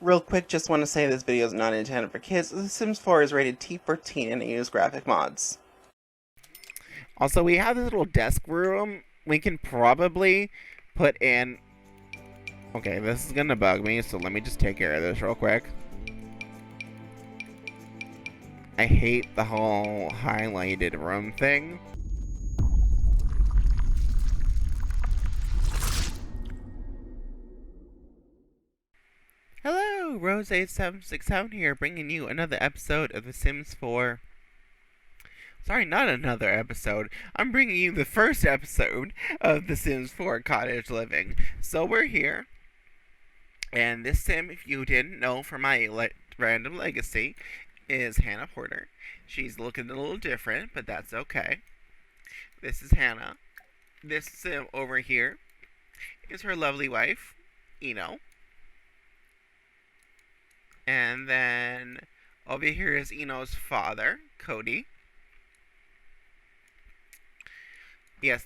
Real quick, just want to say this video is not intended for kids. The Sims 4 is rated T for teen and it uses graphic mods. Also, we have this little desk room. We can probably put in... Okay, this is gonna bug me, so let me just take care of this real quick. I hate the whole highlighted room thing. Hello, Rose8767 here, bringing you another episode of The Sims 4. Sorry, not another episode. I'm bringing you the first episode of The Sims 4 Cottage Living. So we're here, and this sim, if you didn't know from my random legacy, is Hanna Porter. She's looking a little different, but that's okay. This is Hanna. This sim over here is her lovely wife, Ino. And then over here is Ino's father, Cody. Yes,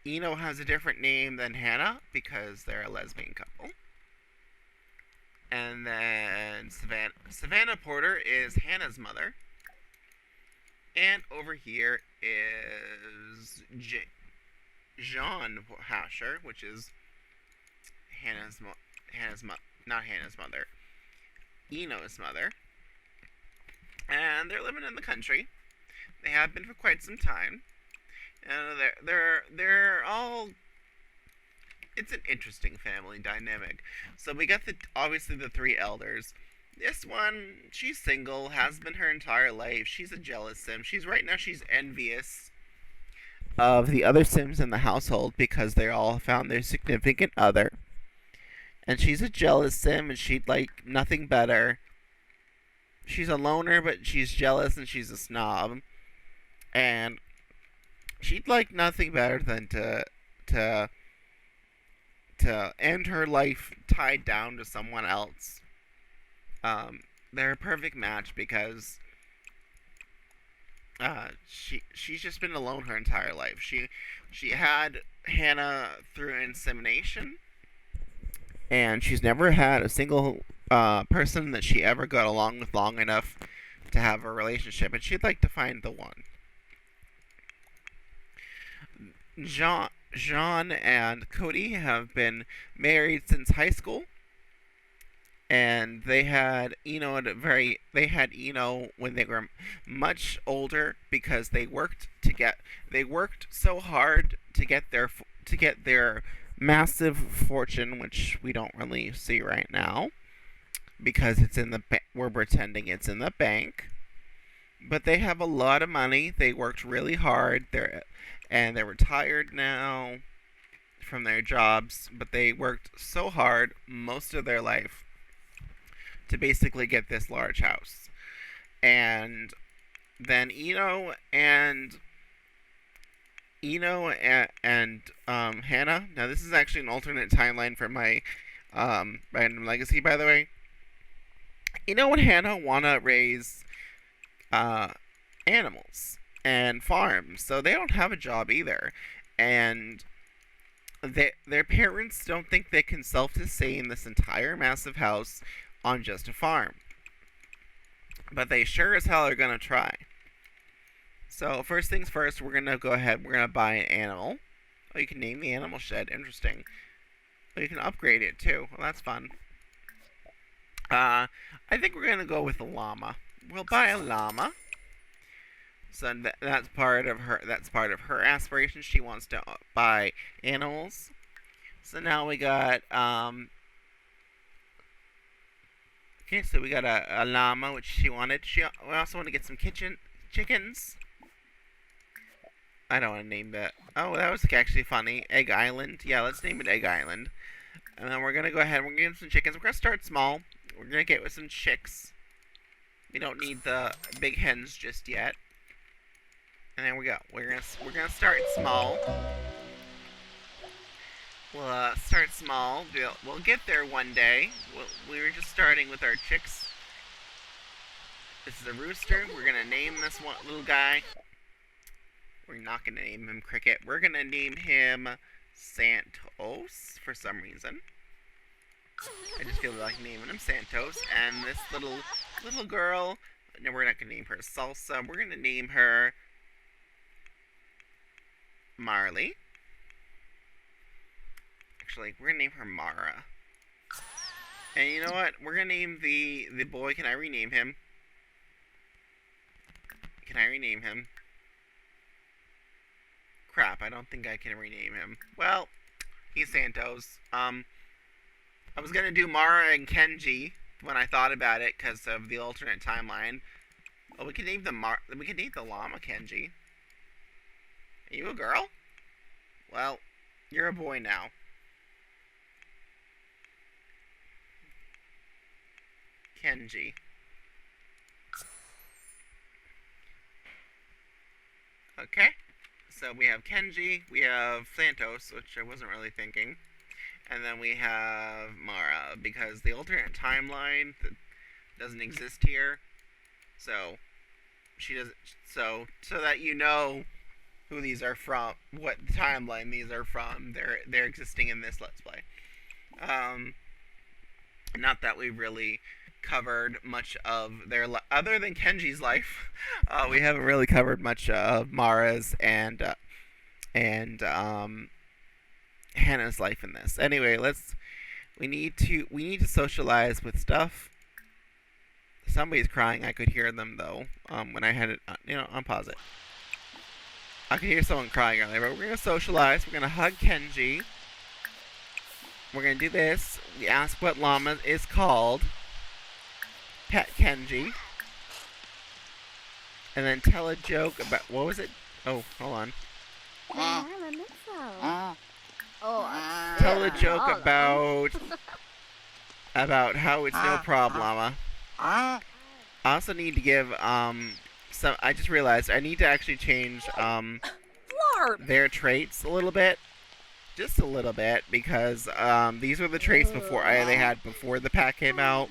Ino has a different name than Hanna because they're a lesbian couple. And then Savannah Porter is Hanna's mother. And over here is Jean Hasher, which is not Hanna's mother, Ino's mother. And they're living in the country. They have been for quite some time. And they're all... It's an interesting family dynamic. So we got obviously the three elders. This one, she's single, has been her entire life. She's a jealous sim. She's envious of the other sims in the household because they all found their significant other. And she's a jealous sim and she'd like nothing better. She's a loner, but she's jealous and she's a snob. And she'd like nothing better than to end her life tied down to someone else. They're a perfect match because she's just been alone her entire life. She had Hanna through insemination, and she's never had a single person that she ever got along with long enough to have a relationship, and she'd like to find the one. Jean and Cody have been married since high school, and they had Ino when they were much older because they worked so hard to get their massive fortune, which we don't really see right now because it's in the we're pretending it's in the bank. But they have a lot of money. They worked really hard. They're retired now from their jobs, but they worked so hard most of their life to basically get this large house. And then Ino and Hanna. Now this is actually an alternate timeline for my random legacy, by the way. Ino and Hanna wanna raise animals and farms, so they don't have a job either, and their parents don't think they can self-sustain this entire massive house on just a farm, but they sure as hell are gonna try. So first things first, we're gonna buy an animal. Oh, you can name the animal shed. Interesting. Oh, you can upgrade it too. Well, that's fun. I think we're gonna go with a llama. We'll buy a llama. So that's part of her aspirations. She wants to buy animals. So now we got okay. So we got a llama, which she wanted. We also want to get some chickens. I don't want to name that. Oh, that was actually funny. Egg Island. Yeah, let's name it Egg Island. And then we're gonna go ahead. We're gonna get some chickens. We're gonna start small. We're gonna get with some chicks. We don't need the big hens just yet. And there we go. We're gonna start small. We'll start small. We'll get there one day. We were just starting with our chicks. This is a rooster. We're gonna name this one little guy. We're not gonna name him Cricket. We're gonna name him Santos for some reason. I just feel like naming him Santos. And this little girl, no, we're not gonna name her Salsa. We're gonna name her Marley. Actually, we're gonna name her Mara. And you know what? We're gonna name the boy. Can I rename him? Can I rename him? Crap, I don't think I can rename him. Well, he's Santos. I was gonna do Mara and Kenji when I thought about it because of the alternate timeline. Oh, we can name the llama Kenji. Are you a girl? Well, you're a boy now. Kenji. Okay. So we have Kenji, we have Santos, which I wasn't really thinking, and then we have Mara, because the alternate timeline that doesn't exist here, so she doesn't, so that you know who these are from, what timeline these are from, they're existing in this Let's Play. Not that we really covered much of their other than Kenji's life. We haven't really covered much of Mara's and Hannah's life in this. Anyway, we need to socialize with stuff. Somebody's crying. I could hear them though. When I had it, unpause it. I could hear someone crying earlier, but we're gonna socialize. We're gonna hug Kenji. We're gonna do this. We ask what llama is called. Pet Kenji. And then tell a joke about, what was it? Oh, hold on. Tell a joke about how it's no problem, llama. I also need to give some. I just realized I need to actually change their traits a little bit, just a little bit, because these were the traits they had before the pack came out.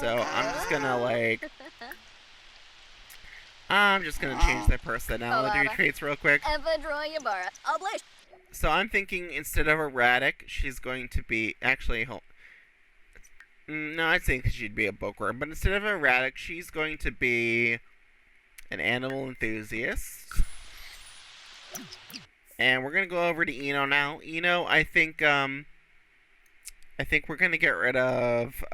So I'm just gonna change their personality traits real quick. So I'm thinking instead of erratic, she's going to be no, I'd think she'd be a bookworm, but instead of erratic, she's going to be an animal enthusiast. And we're gonna go over to Ino now. Ino, I think we're gonna get rid of.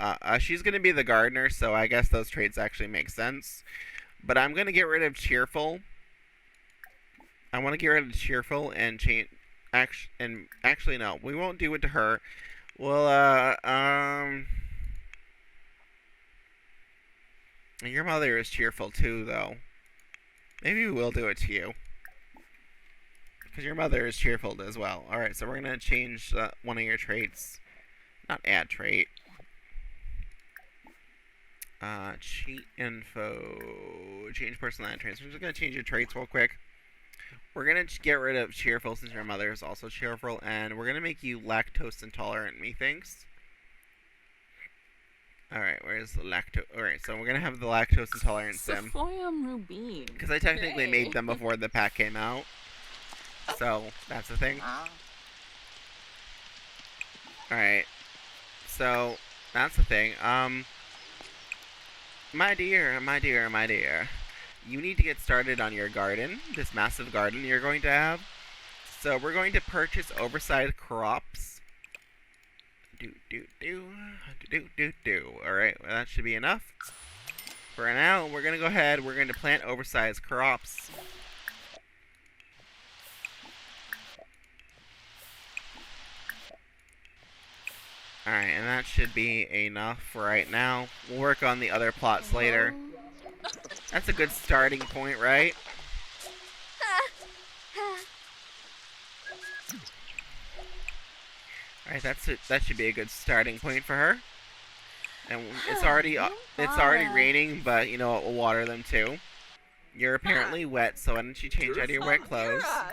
She's gonna be the gardener, so I guess those traits actually make sense. But I'm gonna get rid of cheerful. I want to get rid of cheerful and change. Actually, no, we won't do it to her. Well, your mother is cheerful too, though. Maybe we will do it to you. Because your mother is cheerful as well. Alright, so we're going to change one of your traits. Not add trait. Cheat info. Change personality traits. We're just going to change your traits real quick. We're going to get rid of cheerful since your mother is also cheerful. And we're going to make you lactose intolerant, methinks. Alright, where's the lactose? Alright, so we're going to have the lactose intolerant sim. Because I technically made them before the pack came out. So, that's the thing. Alright. So, that's the thing. My dear. You need to get started on your garden. This massive garden you're going to have. So, we're going to purchase oversized crops. Alright, well, that should be enough. For now, we're going to go ahead. We're going to plant oversized crops. Alright, and that should be enough for right now. We'll work on the other plots later. That's a good starting point, right? Alright, that should be a good starting point for her. And it's already raining, but you know what, we'll water them too. You're apparently wet, so why don't you change out of your wet clothes? Oh,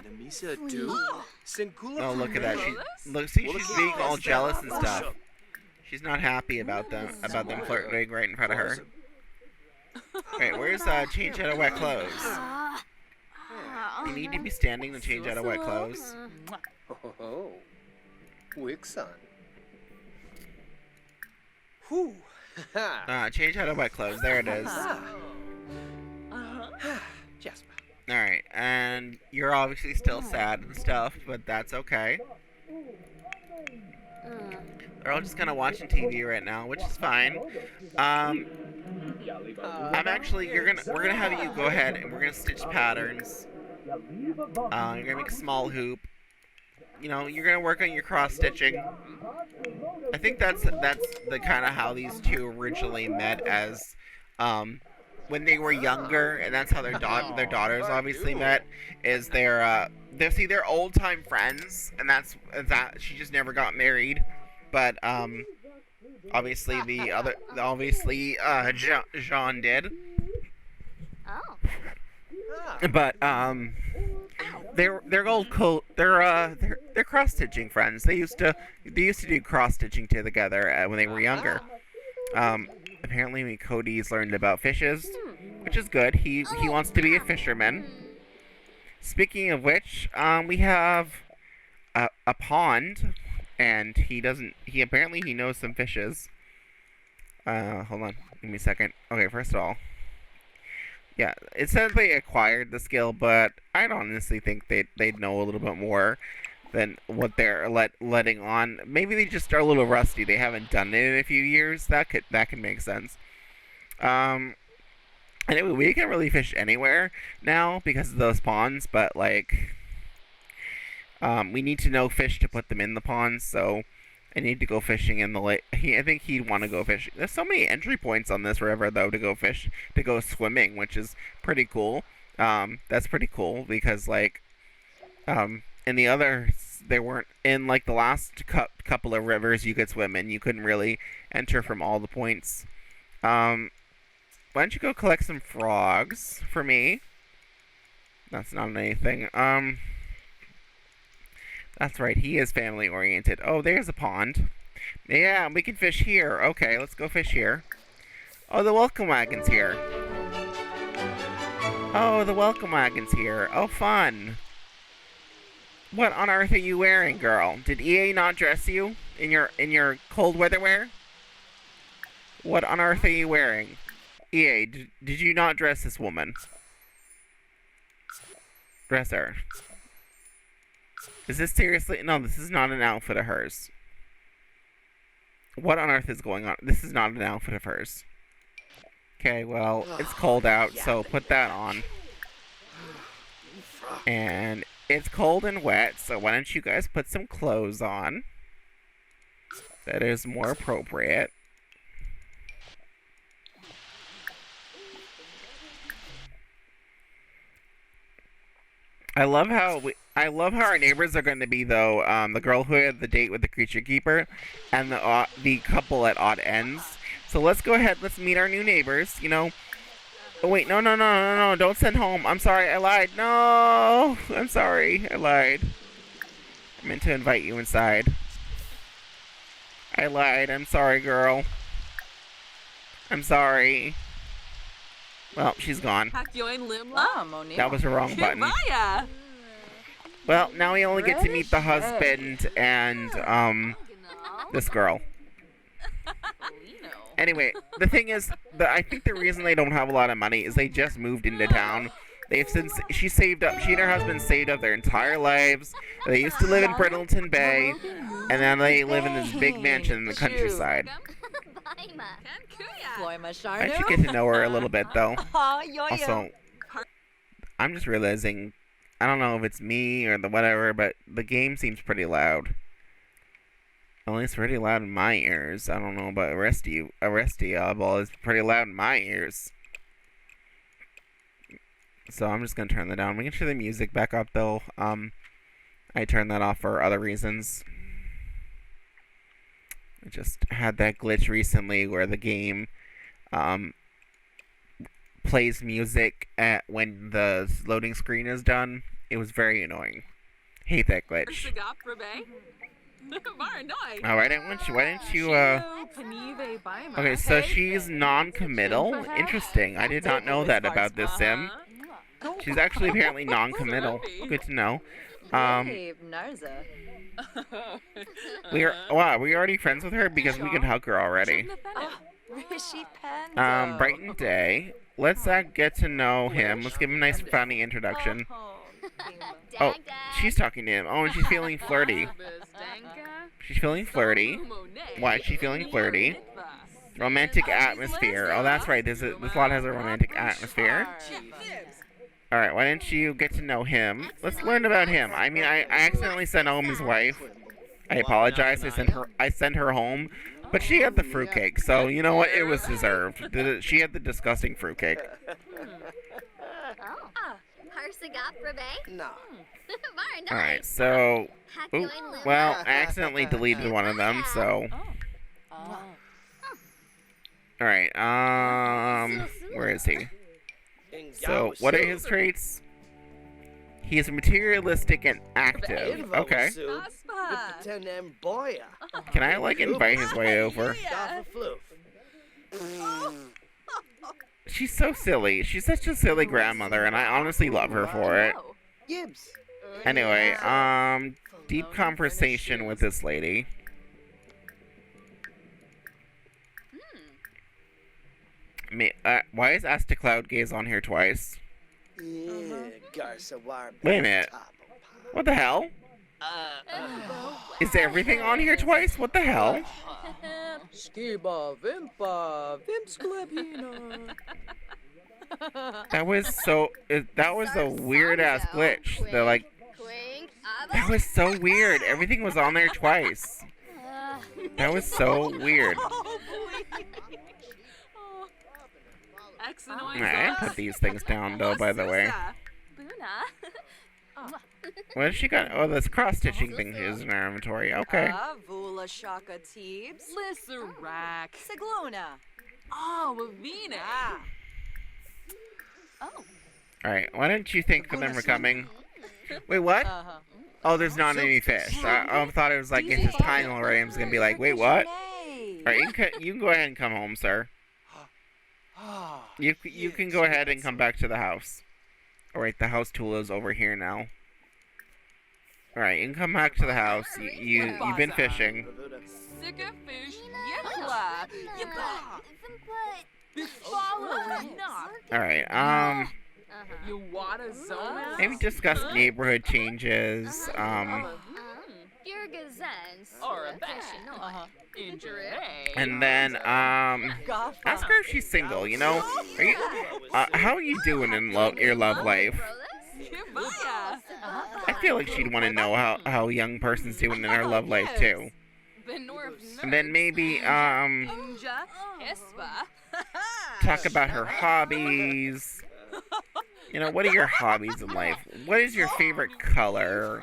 look at that. She's being all jealous and stuff. She's not happy about them flirting right in front of her. Alright, where's change out of wet clothes? You need to be standing to change out of wet clothes. Whew. Change out of wet clothes. There it is. Jasper. Alright, and you're obviously still sad and stuff, but that's okay. They're all just kind of watching TV right now, which is fine. I'm actually, we're gonna have you go ahead and we're gonna stitch patterns. You're gonna make a small hoop. You know, you're gonna work on your cross stitching. I think that's the kind of how these two originally met as, when they were younger, and that's how their daughters obviously met. Is they're old time friends, and that's that. She just never got married, but obviously Jean did. Oh. But they're cross stitching friends. They used to do cross stitching together when they were younger. Apparently Cody's learned about fishes, which is good. He wants to be a fisherman. Speaking of which, we have a pond, and he apparently knows some fishes. Hold on, give me a second. Okay, first of all, yeah, it says they acquired the skill, but I'd honestly think they'd know a little bit more than what they're letting on. Maybe they just are a little rusty. They haven't done it in a few years. That could make sense. Anyway, we can really fish anywhere now because of those ponds, but like, we need to know fish to put them in the ponds. So I need to go fishing in the lake. I think he'd want to go fishing. There's so many entry points on this river though to go swimming, which is pretty cool. That's pretty cool because like, in the others, they weren't in like the last couple of rivers you could swim in. You couldn't really enter from all the points. Why don't you go collect some frogs for me? That's not anything. That's right, he is family oriented. Oh, there's a pond. Yeah, we can fish here. Okay, let's go fish here. Oh, the welcome wagon's here. Oh, the welcome wagon's here. Oh, fun. What on earth are you wearing, girl? Did EA not dress you in your cold weather wear? What on earth are you wearing? EA, did you not dress this woman? Dress her. Is this seriously? No, this is not an outfit of hers. What on earth is going on? This is not an outfit of hers. Okay, well, it's cold out, so put that on. And it's cold and wet, so why don't you guys put some clothes on? That is more appropriate. I love how our neighbors are going to be though. The girl who had the date with the creature keeper, and the couple at odd ends. So let's go ahead. Let's meet our new neighbors. You know. Oh wait, no! Don't send home. I'm sorry, I lied. No, I'm sorry, I lied. I meant to invite you inside. I lied. I'm sorry, girl. I'm sorry. Well, she's gone. That was the wrong button. Well, now we only get to meet the husband and, this girl. Anyway, the thing is, I think the reason they don't have a lot of money is they just moved into town. She and her husband saved up their entire lives. They used to live in Brittleton Bay, and then they live in this big mansion in the countryside. I should get to know her a little bit, though. Also, I'm just realizing, I don't know if it's me or the whatever, but the game seems pretty loud. At least pretty loud in my ears. I don't know about the rest of you. The rest of y'all, but it's pretty loud in my ears. So I'm just gonna turn that down. We can turn the music back up, though. I turned that off for other reasons. I just had that glitch recently where the game plays music when the loading screen is done. It was very annoying. Hate that glitch. Oh, why didn't you, Okay, so she's non-committal? Interesting. I did not know that about this sim. She's actually apparently non-committal. Good to know. Narza. Wow, we already friends with her because we can hug her already. Rishi Panda. Brighton day. Let's get to know him. Let's give him a nice, funny introduction. Oh, she's talking to him. Oh, and she's feeling flirty. She's feeling flirty. Why is she feeling flirty? Romantic atmosphere. Oh, that's right. This lot has a romantic atmosphere. Alright, why didn't you get to know him? Let's learn about him. I mean, I accidentally sent home his wife. I apologize. I sent her home. But she had the fruitcake, so you know what? It was deserved. She had the disgusting fruitcake. No. Alright, so... Ooh, well, I accidentally deleted one of them, so... Alright, where is he? So, what are his traits? He is materialistic and active. Okay. Can I, like, invite his way over? She's so silly. She's such a silly grandmother, and I honestly love her for it. Anyway, deep conversation with this lady. Why is Astacloud Gaze on here twice? Wait a minute. What the hell? Is everything on here twice? What the hell? That was a weird ass glitch. They're like, that was so weird. Everything was on there twice. That was so weird. I put these things down though, by the way. What has she got? Oh, this cross-stitching thing is in our inventory. Okay. Vula Shaka Teebs. Lissarak. Siglona. Oh, Avina. Oh. Alright, why didn't you think of them were coming? Wait, what? Oh, there's not any fish. I thought it was like, it's just time already. I'm just gonna be like, wait, what? Alright, you can go ahead and come home, sir. You can go ahead and come back to the house. Alright, the house tool is over here now. Alright, you can come back to the house. You've been fishing. Sika fish. Yipla. Alright, You want a zona? maybe discuss neighborhood changes. Or a bag. And then, ask her if she's single, you know? How are you doing in your love life? I feel like she'd want to know how a young person's doing in her love life, too. And then maybe, talk about her hobbies. You know, what are your hobbies in life? What is your favorite color?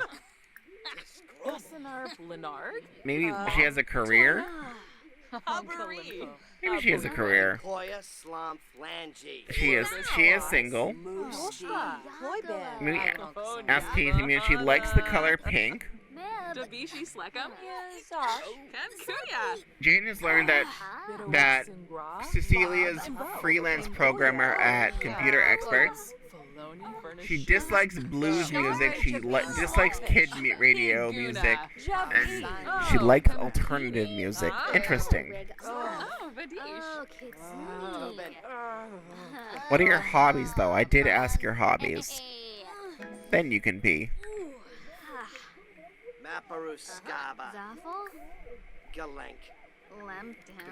Maybe she has a career? Maybe she has a career. She is single. Maybe ask Casey if she likes the color pink. Jane has learned that Cecilia's freelance programmer at Computer Experts. She dislikes blues music, she dislikes kid radio music, and she likes alternative music. Interesting. What are your hobbies, though? I did ask your hobbies. Then you can pee.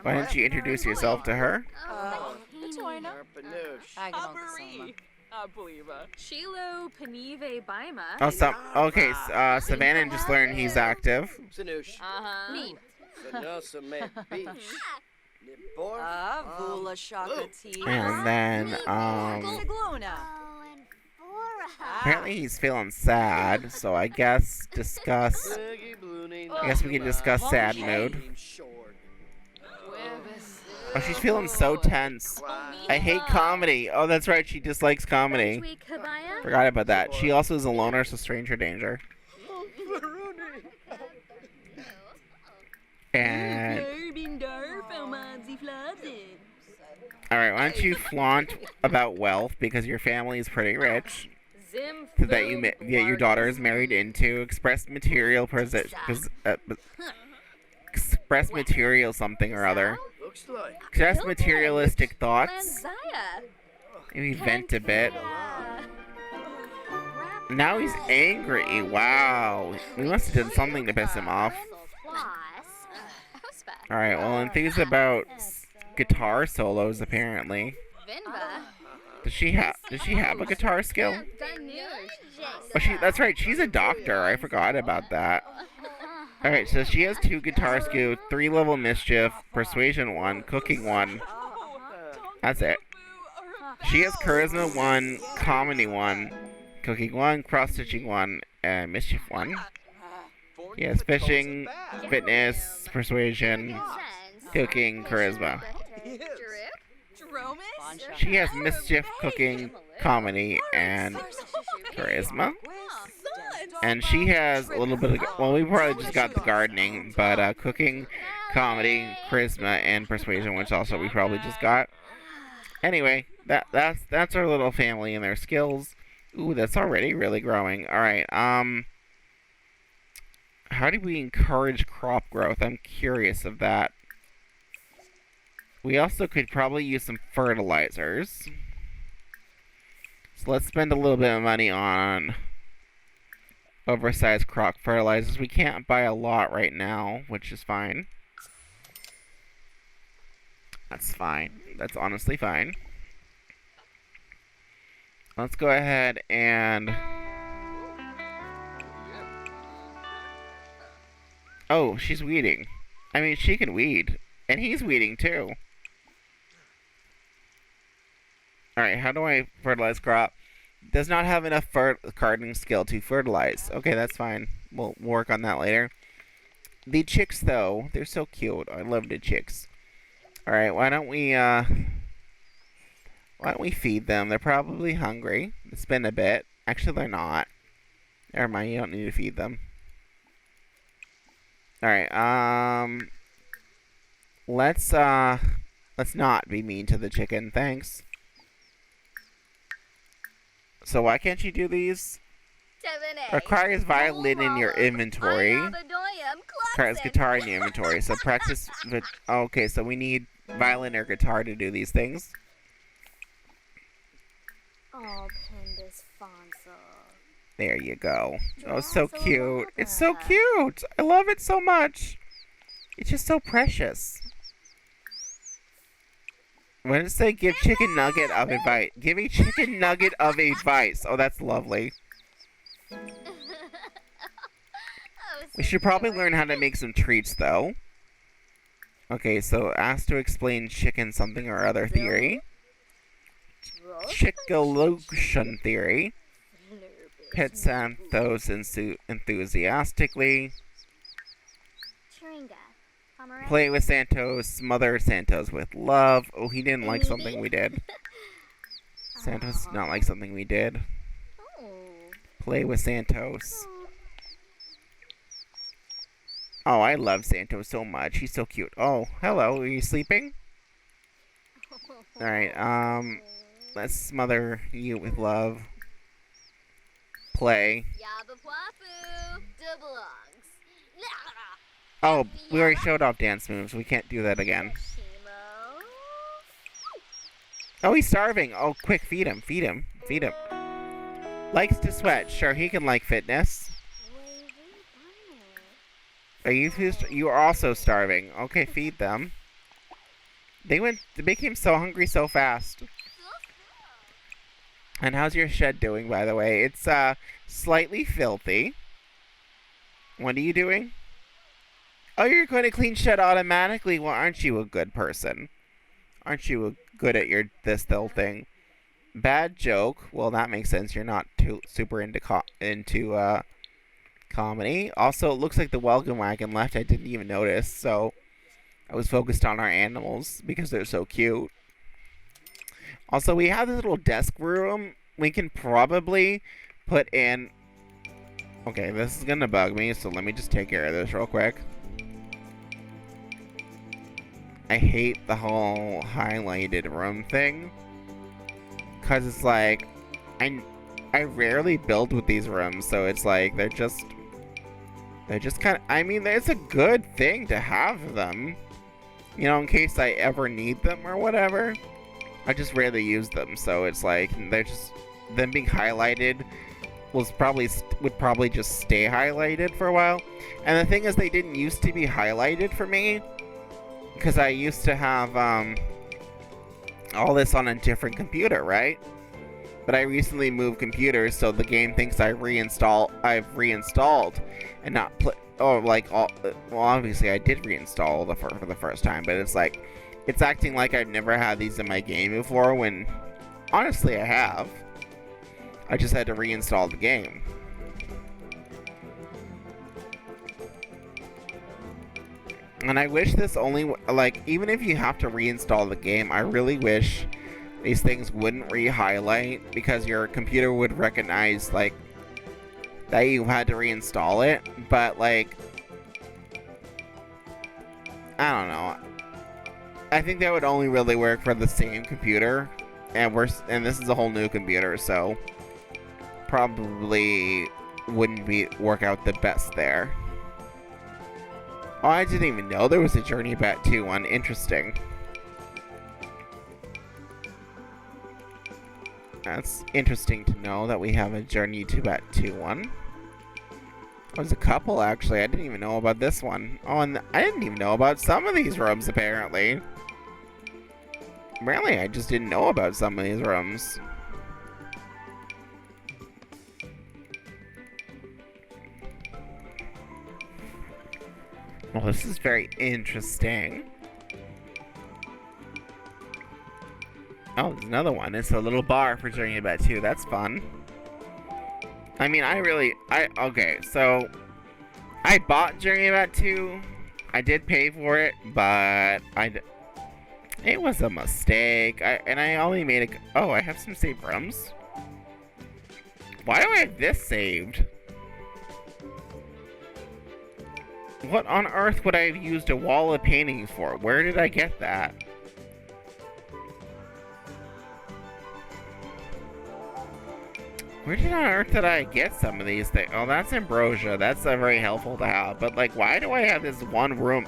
Why didn't you introduce yourself to her? Shilo Panive Baima. Oh, okay. Savannah just learned he's active. And then, apparently he's feeling sad, so I guess we can discuss sad mood. Oh, she's feeling so tense. I hate comedy. Oh, that's right, she dislikes comedy. Forgot about that. She also is a loner, so stranger danger. And Alright, why don't you flaunt about wealth because your family is pretty rich. Zim That your daughter is married into. Express material express material something or other. Express materialistic thoughts. Maybe vent a bit. Now he's angry. Wow. We must have done something to piss him off. Alright, well, enthused about guitar solos, apparently. Does she have a guitar skill? Oh, that's right, she's a doctor. I forgot about that. Alright, so she has 2 guitar skills, 3 level mischief, persuasion 1, cooking 1. That's it. She has charisma 1, comedy 1, cooking 1, cross-stitching 1, and mischief 1. She has fishing, fitness, persuasion, cooking, charisma. She has mischief, cooking, comedy, and charisma. And she has a little bit of, well, we probably just got the gardening, but cooking, comedy, charisma, and persuasion, which also we probably just got. Anyway, that's our little family and their skills. Ooh, that's already really growing. Alright, how do we encourage crop growth? I'm curious of that. We also could probably use some fertilizers. So let's spend a little bit of money on oversized crop fertilizers. We can't buy a lot right now, which is fine. That's fine. That's honestly fine. Let's go ahead and... Oh, she's weeding. I mean, she can weed. And he's weeding, too. Alright, how do I fertilize crop? Does not have enough gardening skill to fertilize. Okay, that's fine. We'll work on that later. The chicks, though, they're so cute. I love the chicks. Alright, why don't we feed them? They're probably hungry. It's been a bit. Actually, they're not. Never mind, you don't need to feed them. Alright, let's not be mean to the chicken, thanks. So why can't you do these? Requires violin in your inventory. Requires guitar in your inventory. So practice. Okay, so we need violin or guitar to do these things. There you go. Oh, so cute. It's so cute. I love it so much. It's just so precious. What did it say? Give chicken nugget of advice. Give a chicken nugget of advice. Oh, that's lovely. We should probably learn how to make some treats, though. Okay, so asked to explain chicken something or other theory. Chickalotion theory. Pet Santos enthusiastically. Play with Santos, smother Santos with love. Oh, he didn't like something we did. Santos did not like something we did. Play with Santos. Oh, I love Santos so much. He's so cute. Oh, hello. Are you sleeping? Alright, let's smother you with love. Play. Oh, we already showed off dance moves. We can't do that again. Oh, he's starving. Oh, quick, feed him, feed him, feed him. Likes to sweat. Sure, he can like fitness. Are you are also starving. Okay, feed them. They became so hungry so fast. And how's your shed doing, by the way? It's slightly filthy. What are you doing? Oh, you're going to clean shed automatically? Well, aren't you a good person? Aren't you good at this little thing? Bad joke. Well, that makes sense. You're not too super into comedy. Also, it looks like the welcome wagon left. I didn't even notice. So I was focused on our animals because they're so cute. Also, we have this little desk room. We can probably put in... Okay, this is gonna bug me, so let me just take care of this real quick. I hate the whole highlighted room thing. Because it's like, I rarely build with these rooms, so it's like, they're just kind of, I mean, it's a good thing to have them. You know, in case I ever need them or whatever. I just rarely use them, so it's like, they're just, them being highlighted would probably just stay highlighted for a while. And the thing is, they didn't used to be highlighted for me, because I used to have all this on a different computer, right? But I recently moved computers, so the game thinks I've reinstalled and not well, obviously I did reinstall for the first time, but it's like, it's acting like I've never had these in my game before, when honestly I have. I just had to reinstall the game. And I wish this only, like, even if you have to reinstall the game, I really wish these things wouldn't re-highlight, because your computer would recognize, like, that you had to reinstall it. But, like, I don't know. I think that would only really work for the same computer, and this is a whole new computer, so probably wouldn't work out the best there. Oh, I didn't even know there was a Journey Back 2 one. Interesting. That's interesting to know that we have a Journey to Back 2 one. There's a couple, actually. I didn't even know about this one. Oh, and I didn't even know about some of these rooms, apparently. Apparently, I just didn't know about some of these rooms. Well, this is very interesting. Oh, there's another one. It's a little bar for Journey Back 2. That's fun. I mean, okay, so I bought Journey Back 2. I did pay for it, but it was a mistake. I only made oh, I have some saved rooms. Why do I have this saved? What on earth would I have used a wall of paintings for? Where did I get that? Where on earth did I get some of these things? Oh, that's ambrosia. That's very helpful to have. But, like, why do I have this one room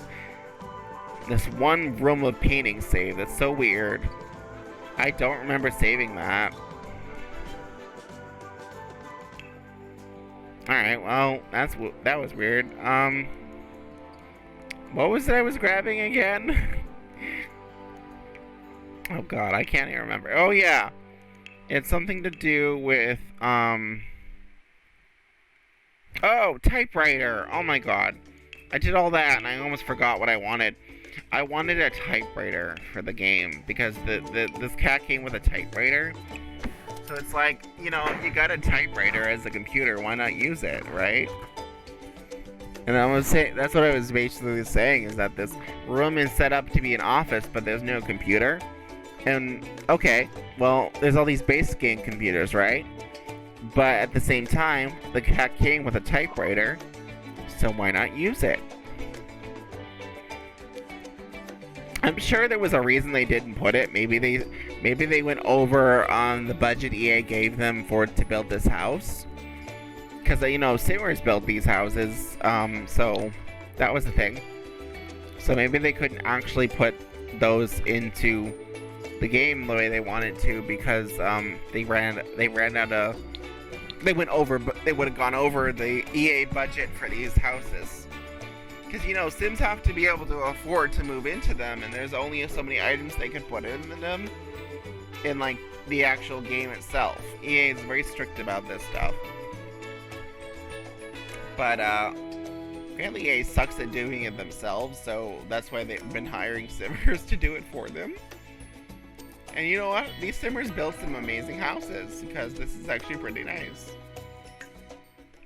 of paintings saved? That's so weird. I don't remember saving that. Alright, well, that was weird. What was it I was grabbing again? Oh god, I can't even remember. Oh yeah. It's something to do with, oh, typewriter. Oh my god. I did all that and I almost forgot what I wanted. I wanted a typewriter for the game because this cat came with a typewriter. So it's like, you know, you got a typewriter as a computer, why not use it, right? And I was saying, that's what I was basically saying, is that this room is set up to be an office, but there's no computer. And, okay, well, there's all these base game computers, right? But at the same time, the cat came with a typewriter, so why not use it? I'm sure there was a reason they didn't put it. Maybe they went over on the budget EA gave them to build this house. Because, you know, Simmers built these houses, so that was the thing. So maybe they couldn't actually put those into the game the way they wanted to because they would have gone over the EA budget for these houses. Because, you know, Sims have to be able to afford to move into them, and there's only so many items they could put in them in, like, the actual game itself. EA is very strict about this stuff. But, apparently EA sucks at doing it themselves, so that's why they've been hiring Simmers to do it for them. And you know what? These Simmers built some amazing houses, because this is actually pretty nice.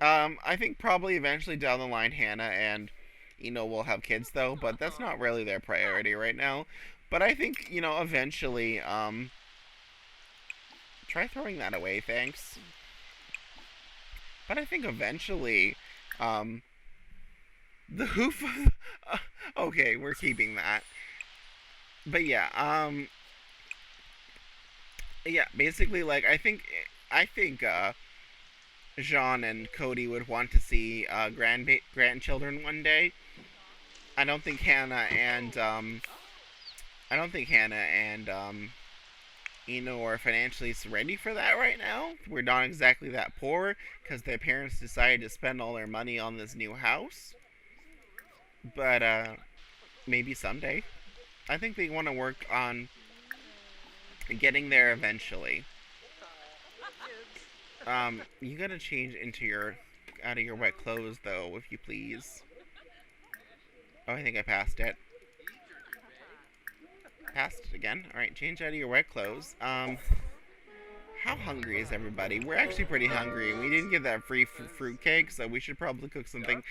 I think probably eventually down the line Hanna and Ino will have kids, though, but that's not really their priority right now. But I think, you know, eventually, try throwing that away, thanks. But I think eventually, the hoof... okay, we're keeping that. but yeah, basically, like, I think Jean and Cody would want to see grandchildren one day. I don't think Hannah and I don't think Hannah and Ino are financially ready for that right now. We're not exactly that poor because their parents decided to spend all their money on this new house. But maybe someday. I think they want to work on getting there eventually. You gotta change out of your wet clothes though, if you please. Oh, I think I passed it. Passed it again. Alright, change out of your wet clothes. How hungry is everybody? We're actually pretty hungry. We didn't get that free fruitcake, so we should probably cook something.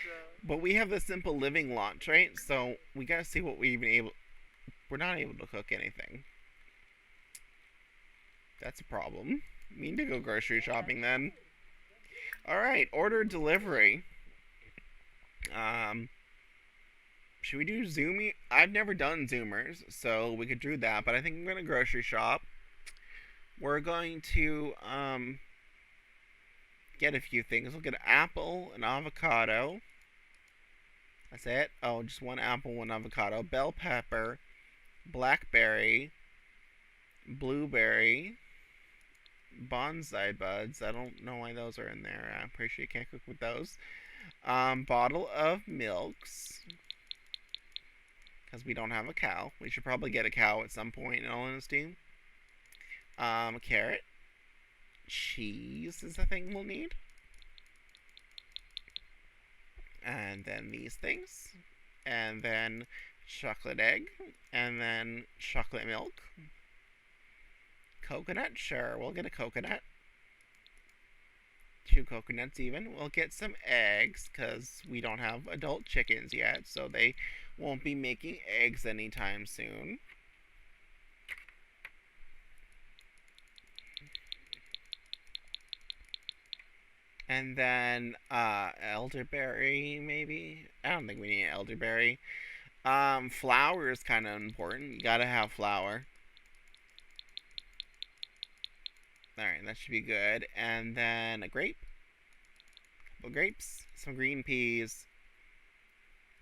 But we have the simple living launch, right? So we gotta see what we're not able to cook anything. That's a problem. We need to go grocery shopping then. Alright, order delivery. Should we do Zoomy? I've never done Zoomers, so we could do that, but I think I'm gonna grocery shop. We're going to get a few things. We'll get an apple, an avocado. That's it. Oh, just one apple, one avocado. Bell pepper, blackberry, blueberry, bonsai buds. I don't know why those are in there. I'm pretty sure you can't cook with those. Bottle of milks. Because we don't have a cow. We should probably get a cow at some point in all honesty. Carrot. Cheese is the thing we'll need. And then these things. And then chocolate egg. And then chocolate milk. Coconut, sure, we'll get a coconut. 2 coconuts even. We'll get some eggs, because we don't have adult chickens yet, so they won't be making eggs anytime soon. And then, elderberry, maybe? I don't think we need elderberry. Flour is kind of important. You gotta have flour. Alright, that should be good. And then a grape. A couple grapes. Some green peas.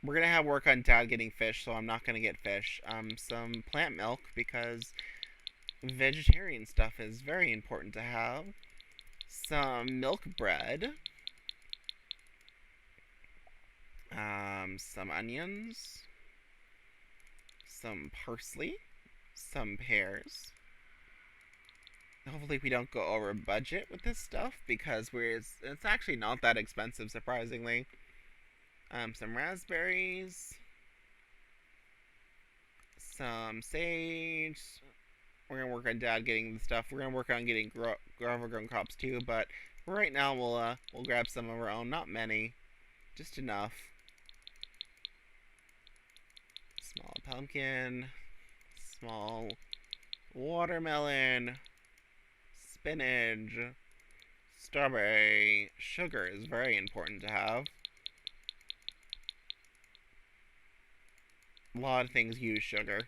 We're gonna have work on Dad getting fish, so I'm not gonna get fish. Some plant milk, because vegetarian stuff is very important to have. Some milk bread. Some onions. Some parsley. Some pears. Hopefully we don't go over budget with this stuff, because it's actually not that expensive, surprisingly. Some raspberries. Some sage. We're going to work on Dad getting the stuff. We're going to work on getting overgrown crops too, but for right now we'll grab some of our own. Not many. Just enough. Small pumpkin. Small watermelon. Spinach. Strawberry. Sugar is very important to have. A lot of things use sugar.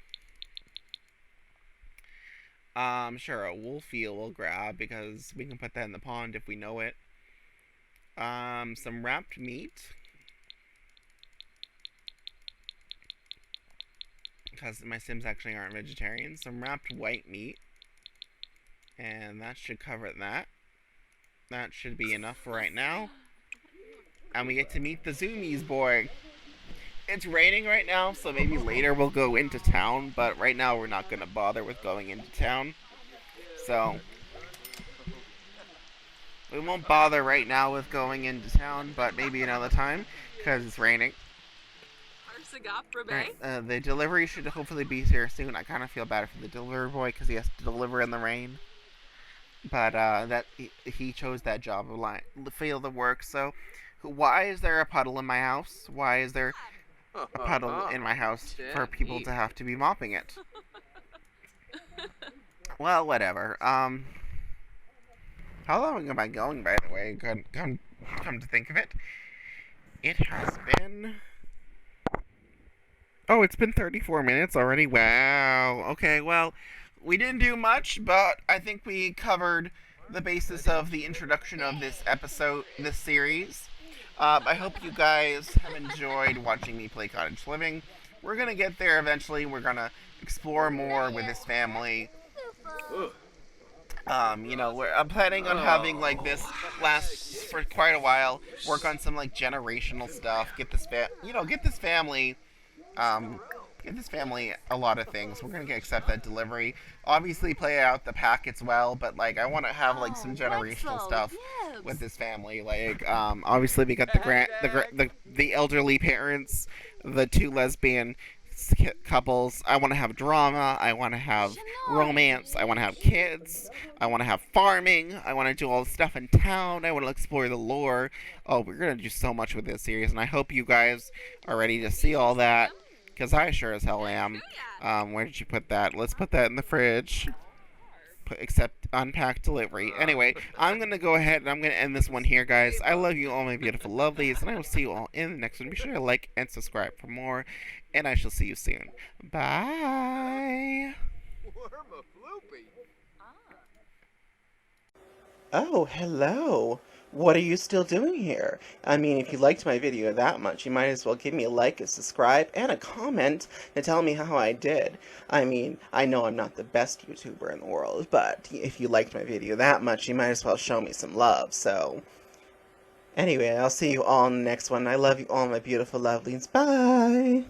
Sure, a wolf eel we'll grab, because we can put that in the pond if we know it. Some wrapped meat. Because my Sims actually aren't vegetarians. Some wrapped white meat. And that should cover that. That should be enough for right now. And we get to meet the Zoomies boy. It's raining right now, so maybe later we'll go into town, but right now we're not going to bother with going into town. So, we won't bother right now with going into town, but maybe another time, because it's raining. Alright, the delivery should hopefully be here soon. I kind of feel bad for the delivery boy, because he has to deliver in the rain. But, he chose that job of field of work, so why is there a puddle in my house? Why is there a puddle in my house for people to have to be mopping it? Well, whatever. How long am I going, by the way? Come to think of it. It has been Oh, it's been 34 minutes already? Wow. Okay, well, we didn't do much, but I think we covered the basis of the introduction of this episode, this series. I hope you guys have enjoyed watching me play Cottage Living. We're going to get there eventually. We're going to explore more with this family. I'm planning on having like this last for quite a while. Work on some like generational stuff. Get this family, get this family a lot of things. We're gonna accept that delivery. Obviously, play out the packets well, but like I want to have like some generational stuff with this family. Like, obviously we got the elderly parents, the two lesbian couples. I want to have drama. I want to have romance. I want to have kids. I want to have farming. I want to do all the stuff in town. I want to explore the lore. Oh, we're going to do so much with this series, and I hope you guys are ready to see all that, because I sure as hell am. Where did you put that? Let's put that in the fridge. Except unpack delivery. Anyway, I'm going to go ahead and I'm going to end this one here, guys. I love you all, my beautiful lovelies, and I will see you all in the next one. Be sure to like and subscribe for more, and I shall see you soon. Bye. Oh, hello. What are you still doing here? I mean, if you liked my video that much, you might as well give me a like, a subscribe, and a comment to tell me how I did. I mean, I know I'm not the best YouTuber in the world, but if you liked my video that much, you might as well show me some love, so... Anyway, I'll see you all in the next one. I love you all, my beautiful lovelies. Bye!